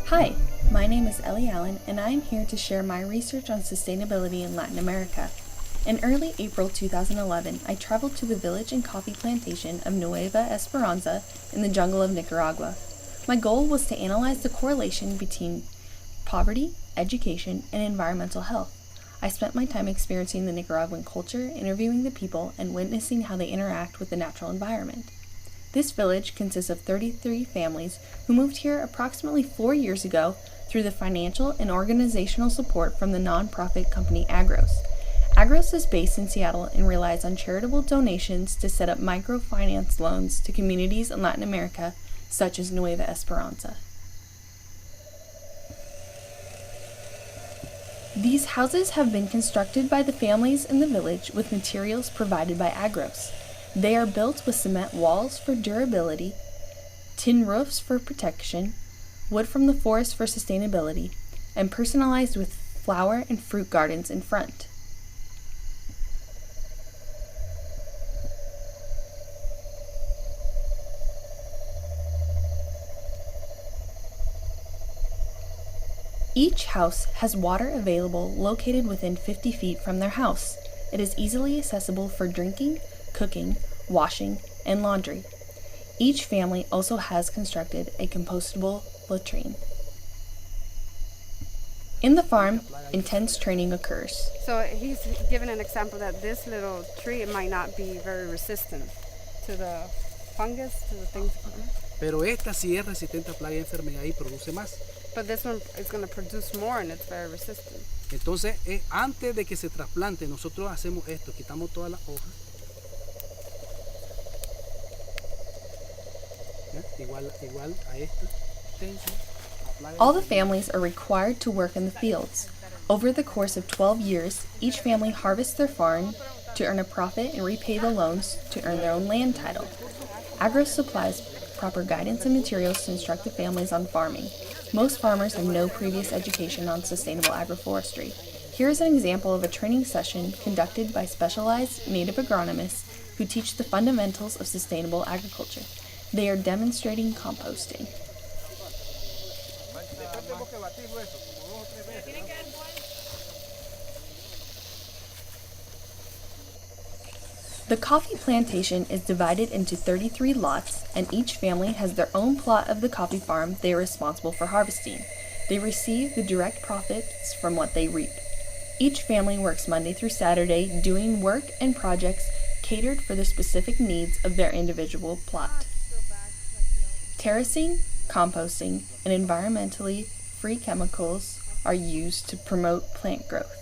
Hi, my name is Ellie Allen, and I am here to share my research on sustainability in Latin America. In early April 2011, I traveled to the village and coffee plantation of Nueva Esperanza in the jungle of Nicaragua. My goal was to analyze the correlation between poverty, education, and environmental health. I spent my time experiencing the Nicaraguan culture, interviewing the people, and witnessing how they interact with the natural environment. This village consists of 33 families who moved here approximately 4 years ago through the financial and organizational support from the nonprofit company Agros. Agros is based in Seattle and relies on charitable donations to set up microfinance loans to communities in Latin America, such as Nueva Esperanza. These houses have been constructed by the families in the village with materials provided by Agros. They are built with cement walls for durability, tin roofs for protection, wood from the forest for sustainability, and personalized with flower and fruit gardens in front. Each house has water available located within 50 feet from their house. It is easily accessible for drinking, cooking, washing, and laundry. Each family also has constructed a compostable latrine. In the farm, intense training occurs. So he's given an example that this little tree might not be very resistant to the fungus, to the things. Pero esta sí es resistente a plaga y enfermedad y produce más. But this one is going to produce more and it's very resistant. Entonces, antes de que se trasplante, nosotros hacemos esto, quitamos todas las hojas. ¿Ya? Igual a esta. All the families are required to work in the fields. Over the course of 12 years, each family harvests their farm to earn a profit and repay the loans to earn their own land title. Agros supplies proper guidance and materials to instruct the families on farming. Most farmers have no previous education on sustainable agroforestry. Here is an example of a training session conducted by specialized native agronomists who teach the fundamentals of sustainable agriculture. They are demonstrating composting. The coffee plantation is divided into 33 lots, and each family has their own plot of the coffee farm they are responsible for harvesting. They receive the direct profits from what they reap. Each family works Monday through Saturday doing work and projects catered for the specific needs of their individual plot. Terracing, composting, and environmentally free chemicals are used to promote plant growth.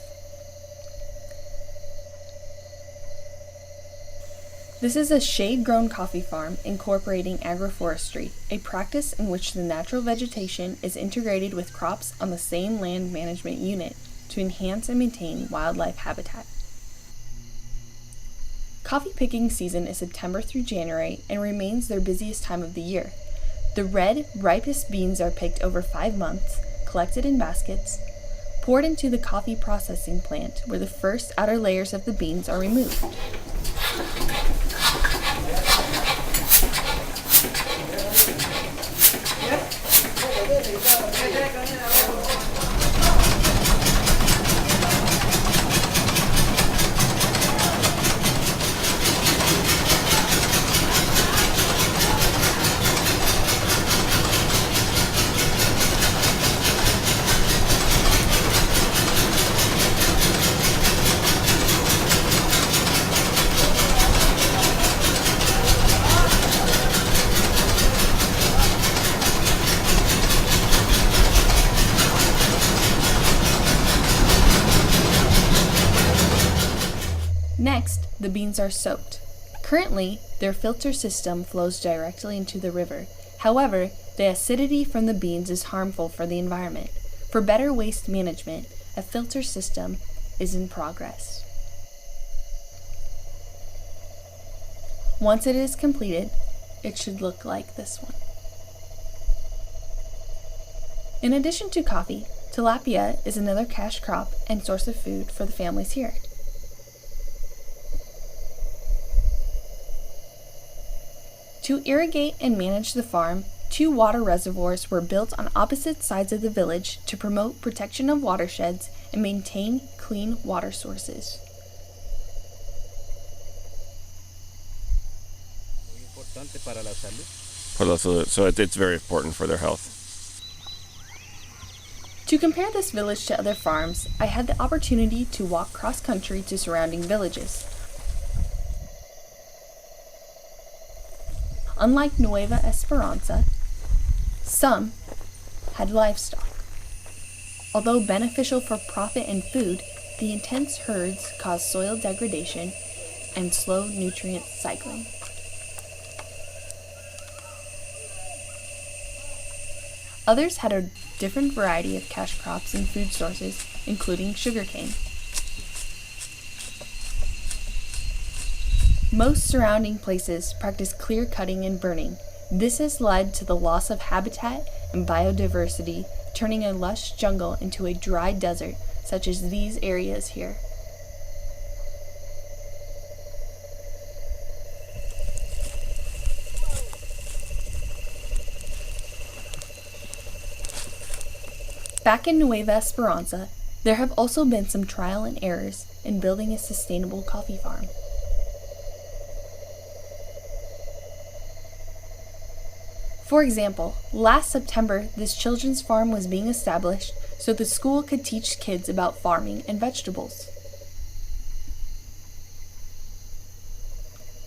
This is a shade-grown coffee farm incorporating agroforestry, a practice in which the natural vegetation is integrated with crops on the same land management unit to enhance and maintain wildlife habitat. Coffee picking season is September through January and remains their busiest time of the year. The red, ripest beans are picked over 5 months, collected in baskets, poured into the coffee processing plant where the first outer layers of the beans are removed. Next, the beans are soaked. Currently, their filter system flows directly into the river. However, the acidity from the beans is harmful for the environment. For better waste management, a filter system is in progress. Once it is completed, it should look like this one. In addition to coffee, tilapia is another cash crop and source of food for the families here. To irrigate and manage the farm, 2 water reservoirs were built on opposite sides of the village to promote protection of watersheds and maintain clean water sources. So it's very important for their health. To compare this village to other farms, I had the opportunity to walk cross-country to surrounding villages. Unlike Nueva Esperanza, some had livestock. Although beneficial for profit and food, the intense herds caused soil degradation and slow nutrient cycling. Others had a different variety of cash crops and food sources, including sugarcane. Most surrounding places practice clear cutting and burning. This has led to the loss of habitat and biodiversity, turning a lush jungle into a dry desert, such as these areas here. Back in Nueva Esperanza, there have also been some trial and errors in building a sustainable coffee farm. For example, last September, this children's farm was being established so the school could teach kids about farming and vegetables.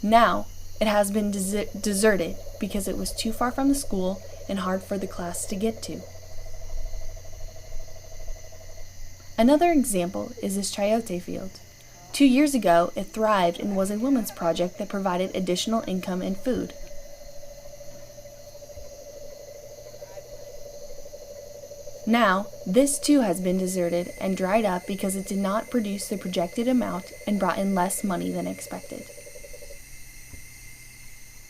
Now, it has been deserted because it was too far from the school and hard for the class to get to. Another example is this chayote field. 2 years ago, it thrived and was a women's project that provided additional income and food. Now, this too has been deserted and dried up because it did not produce the projected amount and brought in less money than expected.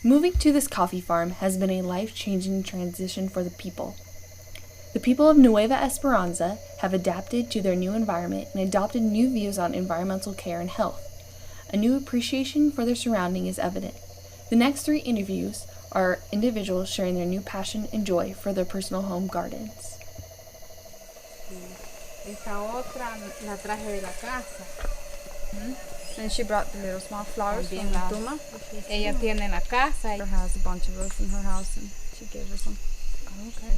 Moving to this coffee farm has been a life-changing transition for the people. The people of Nueva Esperanza have adapted to their new environment and adopted new views on environmental care and health. A new appreciation for their surrounding is evident. The next 3 interviews are individuals sharing their new passion and joy for their personal home gardens. Esta otra la traje de la casa. And she brought the little small flowers from Tuma. Ella tiene en la casa. She has a bunch of those in her house and she gave her some. Oh, okay.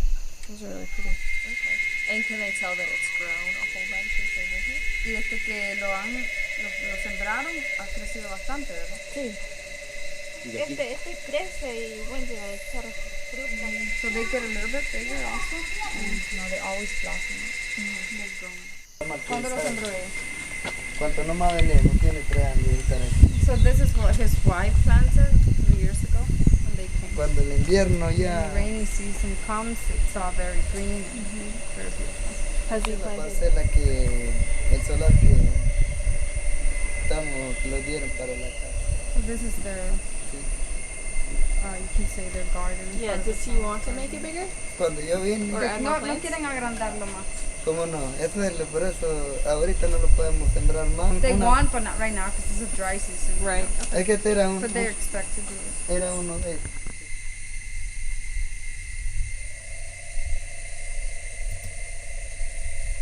Those are really pretty. Okay. And can they tell that it's grown a whole bunch as they live here? Y desde que lo sembraron ha crecido bastante, ¿verdad? Sí. Este crece y bueno, llega a echar fruta. So they get a little bit bigger also? No, they always blossom. They're growing. ¿Cuándo lo sembró ella? Cuanto no más veneno tiene 3 años de estar aquí. So this is what his wife planted 3 years ago when they came. Cuando el invierno When ya the rainy season comes, it's all very green and very beautiful. Has he la planted? parcela que el solar que lo dieron para la casa. So this is their, you can say their garden. Yeah, does he want to make it bigger? Cuando yo vine, Or add more No plants? quieren agrandarlo más. ¿cómo no? Eso es por eso ahorita no lo podemos sembrar más. They want, but not right now because it's a dry season. Right. Es que este era, But they expect to do it. era uno de estos.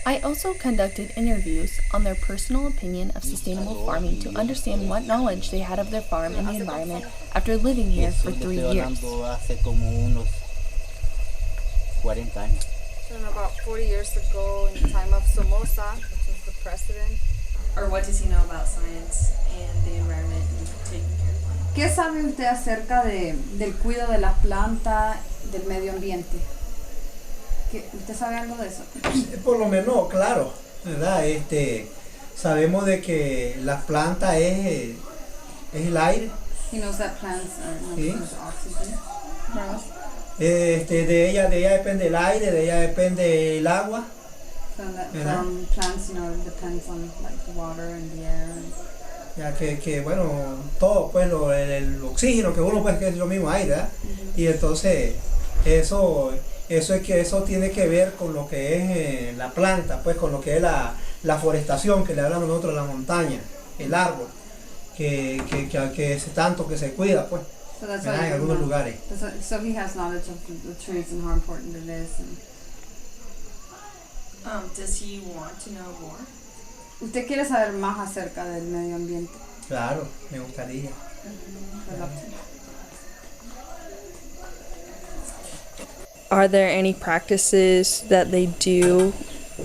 I also conducted interviews on their personal opinion of sustainable farming to understand what knowledge they had of their farm and the environment after living here for 3 years. Hace como unos 40 años. So about 40 years ago, in the time of Somoza, which was the president. Or what does he know about science and the environment and taking care of it? ¿Qué sabe usted acerca del cuidado de las plantas, del medio ambiente? ¿Usted sabe algo de eso? Por lo menos, claro, ¿verdad? Sabemos de que las plantas es el aire. He knows that plants are not Sí. use oxygen. De ella depende el aire, de ella depende el agua. From plants, it depends on like the water and the air. Ya que bueno, todo, pues el oxígeno que uno pues que es lo mismo aire, ¿verdad? Y entonces eso tiene que ver con lo que es la planta, pues con lo que es la forestación que le hablamos nosotros, la montaña, el árbol, que es tanto que se cuida, pues. So that's ¿verdad? why En you algunos know. lugares. So he has knowledge of the trees and how important it is. And Does he want to know more? ¿Usted quiere saber más acerca del medio ambiente? Claro, me gustaría. Are there any practices that they do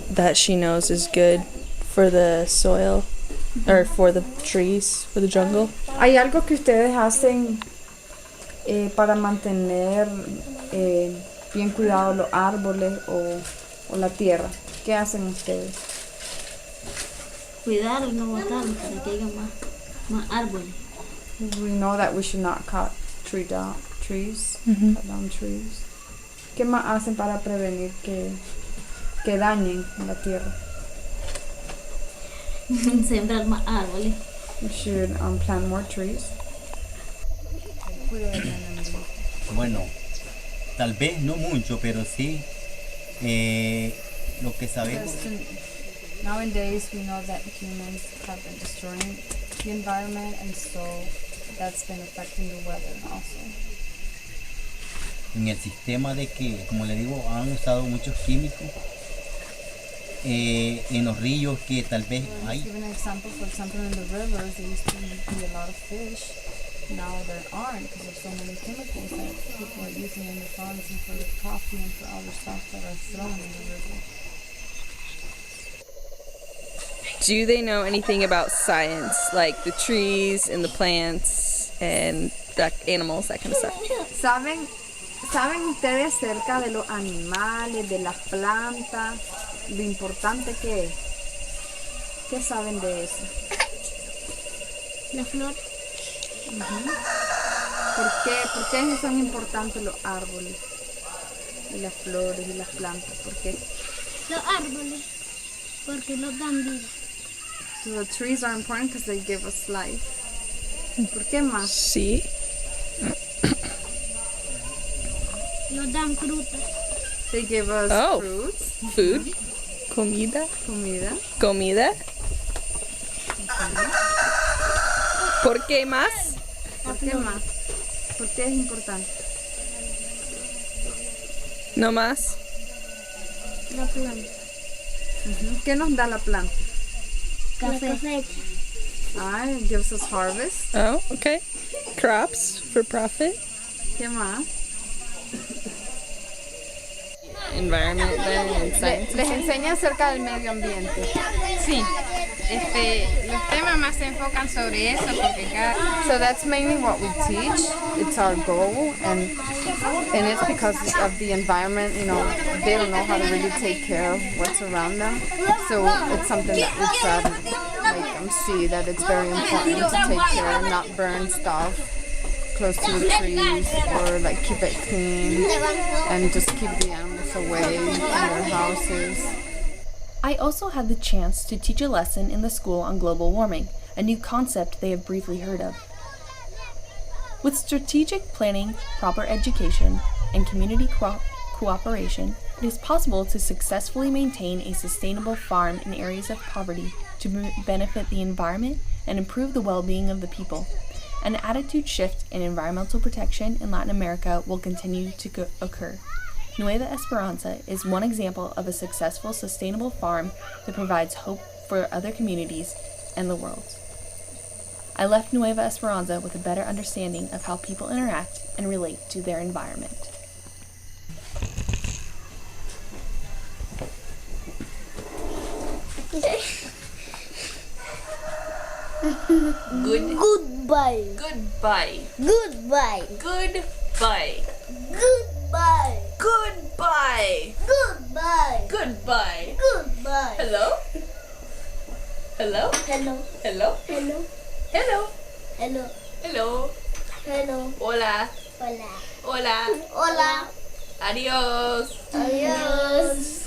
that she knows is good for the soil or for the trees, for the jungle? ¿Hay algo que ustedes hacen para mantener bien cuidados los árboles o la tierra? ¿Qué hacen ustedes? Cuidar, no botarlo para que haya más árboles. We know that we should not cut trees. Cut down trees. ¿Qué más hacen para prevenir que dañen la tierra? Sembrar más árboles. We should plant more trees. Bueno, tal vez no mucho, pero sí lo que sabemos. Nowadays, we know that humans have been destroying the environment, and so that's been affecting the weather also. En el sistema de que, como le digo, han usado muchos químicos en los ríos que tal vez hay. Give an example, for example, in the rivers, there used to be a lot of fish. Now there aren't because there's so many chemicals that people are using in the farms and for the coffee and for other stuff that are thrown in the river. Do they know anything about science, like the trees and the plants and the animals, that kind of stuff? ¿Saben ustedes acerca de los animales, de las plantas, lo importante que es? ¿Qué saben de eso? La flor. ¿Por qué son importantes los árboles y las flores y las plantas? ¿Por qué? Los árboles, porque nos dan vida. So the trees are important because they give us life. ¿Por qué más? Sí. Nos dan fruta. They give us fruits. Food. Comida. Comida. ¿Por qué más? ¿Por qué más? ¿Por qué es importante? No más. La planta. ¿Qué nos da la planta? Café. La cosecha. It gives us harvest. Oh, okay. Crops for profit. ¿Qué más? Environment and science. Les enseña acerca del medio ambiente. Sí, los temas más se enfocan sobre eso porque So that's mainly what we teach. It's our goal, and it's because of the environment. You know, they don't know how to really take care of what's around them. So it's something that we try to make them see that it's very important to take care and not burn stuff close to the trees, or like keep it clean and just keep the animals away from their houses. I also had the chance to teach a lesson in the school on global warming, a new concept they have briefly heard of. With strategic planning, proper education, and community cooperation, it is possible to successfully maintain a sustainable farm in areas of poverty to benefit the environment and improve the well-being of the people. An attitude shift in environmental protection in Latin America will continue to occur. Nueva Esperanza is one example of a successful, sustainable farm that provides hope for other communities and the world. I left Nueva Esperanza with a better understanding of how people interact and relate to their environment. Goodbye. Goodbye. Goodbye. Goodbye. Goodbye. Goodbye. Goodbye. Goodbye. Goodbye. Hello? Hello? Hello. Hello? Hello. Hello? Hello. Hello? Hello. Hola. Hola. Hola. Hola. Adiós. Adiós.